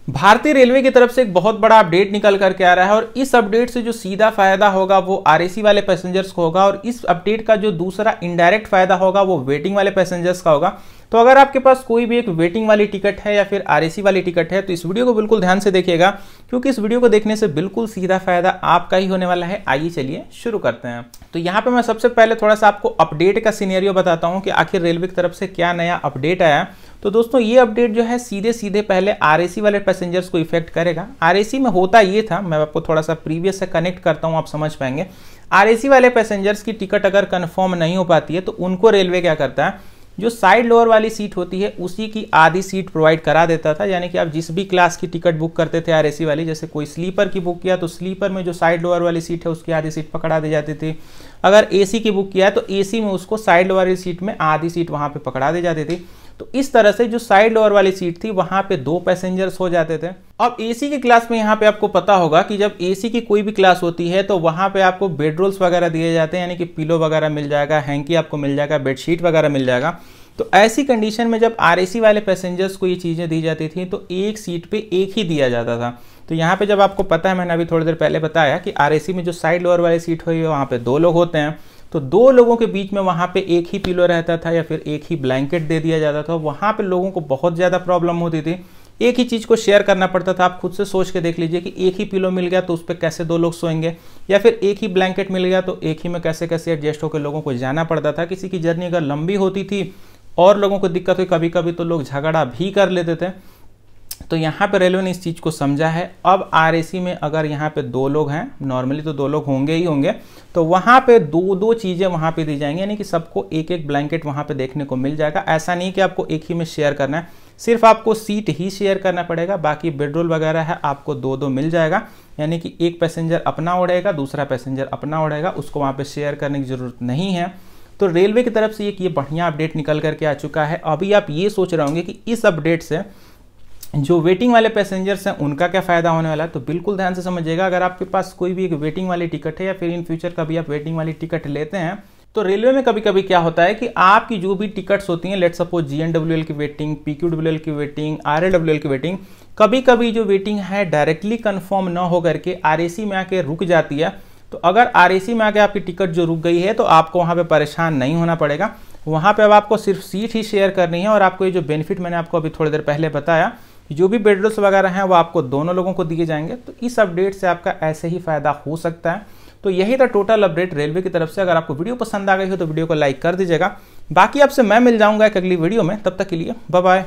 भारतीय रेलवे की तरफ से एक बहुत बड़ा अपडेट निकल करके आ रहा है और इस अपडेट से जो सीधा फायदा होगा वो आरएसी वाले पैसेंजर्स को होगा और इस अपडेट का जो दूसरा इनडायरेक्ट फायदा होगा वो वेटिंग वाले पैसेंजर्स का होगा। तो अगर आपके पास कोई भी एक वेटिंग वाली टिकट है या फिर आरएसी वाली टिकट है तो इस वीडियो को बिल्कुल ध्यान से देखिएगा, क्योंकि इस वीडियो को देखने से बिल्कुल सीधा फायदा आपका ही होने वाला है। आइए चलिए शुरू करते हैं। तो यहाँ पे मैं सबसे पहले थोड़ा सा आपको अपडेट का सिनेरियो बताता हूँ कि आखिर रेलवे की तरफ से क्या नया अपडेट आया। तो दोस्तों ये अपडेट जो है सीधे सीधे पहले आरएसी वाले पैसेंजर्स को इफेक्ट करेगा। आरएसी में होता ये था, मैं आपको थोड़ा सा प्रीवियस से कनेक्ट करता हूँ, आप समझ पाएंगे। आरएसी वाले पैसेंजर्स की टिकट अगर कंफर्म नहीं हो पाती है तो उनको रेलवे क्या करता है, जो साइड लोअर वाली सीट होती है उसी की आधी सीट प्रोवाइड करा देता था। यानी कि आप जिस भी क्लास की टिकट बुक करते थे आरएसी वाली, जैसे कोई स्लीपर की बुक किया तो स्लीपर में जो साइड लोअर वाली सीट है उसकी आधी सीट पकड़ा दी जाती थी। अगर एसी की बुक किया तो एसी में उसको साइड लोअर वाली सीट में आधी सीट वहां पे पकड़ा दी जाती थी। तो इस तरह से जो साइड लोअर वाली सीट थी वहां पे 2 पैसेंजर्स हो जाते थे। अब एसी की क्लास में यहाँ पे आपको पता होगा कि जब एसी की कोई भी क्लास होती है तो वहां पे आपको बेड रोल्स वगैरह दिए जाते हैं, यानी कि पिलो वगैरह मिल जाएगा, हैंकी आपको मिल जाएगा, बेडशीट वगैरह मिल जाएगा। तो ऐसी कंडीशन में जब आरएसी वाले पैसेंजर्स को ये चीज़ें दी जाती थी तो एक सीट पे एक ही दिया जाता था। तो यहाँ पे जब आपको पता है, मैंने अभी थोड़ी देर पहले बताया कि आरएसी में जो साइड लोअर वाली सीट हुई है वहाँ पे 2 लोग होते हैं, तो 2 लोगों के बीच में वहाँ पे एक ही पिलो रहता था या फिर एक ही ब्लैंकेट दे दिया जाता था। वहाँ पे लोगों को बहुत ज़्यादा प्रॉब्लम होती थी, एक ही चीज़ को शेयर करना पड़ता था। आप खुद से सोच के देख लीजिए कि एक ही पिलो मिल गया तो उस पर कैसे 2 लोग सोएंगे, या फिर एक ही ब्लैंकेट मिल गया तो एक ही में कैसे कैसे एडजस्ट होकर लोगों को जाना पड़ता था। किसी की जर्नी अगर लंबी होती थी और लोगों को दिक्कत हुई, कभी कभी तो लोग झगड़ा भी कर लेते थे। तो यहाँ पे रेलवे ने इस चीज़ को समझा है। अब आरएसी में अगर यहाँ पे 2 लोग हैं, नॉर्मली तो 2 लोग होंगे ही होंगे, तो वहाँ पे 2 चीज़ें वहाँ पे दी जाएंगी, यानी कि सबको एक एक ब्लैंकेट वहाँ पे देखने को मिल जाएगा। ऐसा नहीं कि आपको एक ही में शेयर करना है, सिर्फ आपको सीट ही शेयर करना पड़ेगा, बाकी बेडरोल वगैरह है आपको 2 मिल जाएगा। यानी कि एक पैसेंजर अपना ओढ़ेगा, दूसरा पैसेंजर अपना ओढ़ेगा, उसको वहाँ पर शेयर करने की ज़रूरत नहीं है। तो रेलवे की तरफ से ये बढ़िया अपडेट निकल करके आ चुका है। अभी आप ये सोच रहे होंगे कि इस अपडेट से जो वेटिंग वाले पैसेंजर्स हैं उनका क्या फ़ायदा होने वाला है, तो बिल्कुल ध्यान से समझिएगा। अगर आपके पास कोई भी एक वेटिंग वाली टिकट है या फिर इन फ्यूचर कभी आप वेटिंग वाली टिकट लेते हैं, तो रेलवे में कभी कभी क्या होता है कि आपकी जो भी टिकट्स होती हैं, लेट सपोज जीएनडब्ल्यूएल की वेटिंग, पीक्यूडब्ल्यूएल की वेटिंग, आरएलडब्ल्यूएल की वेटिंग, कभी कभी जो वेटिंग है डायरेक्टली कन्फर्म न हो करके आरएसी में आके रुक जाती है। तो अगर आरएसी में आके आपकी टिकट जो रुक गई है तो आपको वहाँ पे परेशान नहीं होना पड़ेगा। वहाँ पे अब आपको सिर्फ सीट ही शेयर करनी है और आपको ये जो बेनिफिट मैंने आपको अभी थोड़ी देर पहले बताया, जो भी बेड रोल्स वगैरह हैं वो आपको दोनों लोगों को दिए जाएंगे। तो इस अपडेट से आपका ऐसे ही फायदा हो सकता है। तो यही था टोटल अपडेट रेलवे की तरफ से। अगर आपको वीडियो पसंद आ गई हो तो वीडियो को लाइक कर दीजिएगा। बाकी आपसे मैं मिल जाऊंगा एक अगली वीडियो में, तब तक के लिए बाय बाय।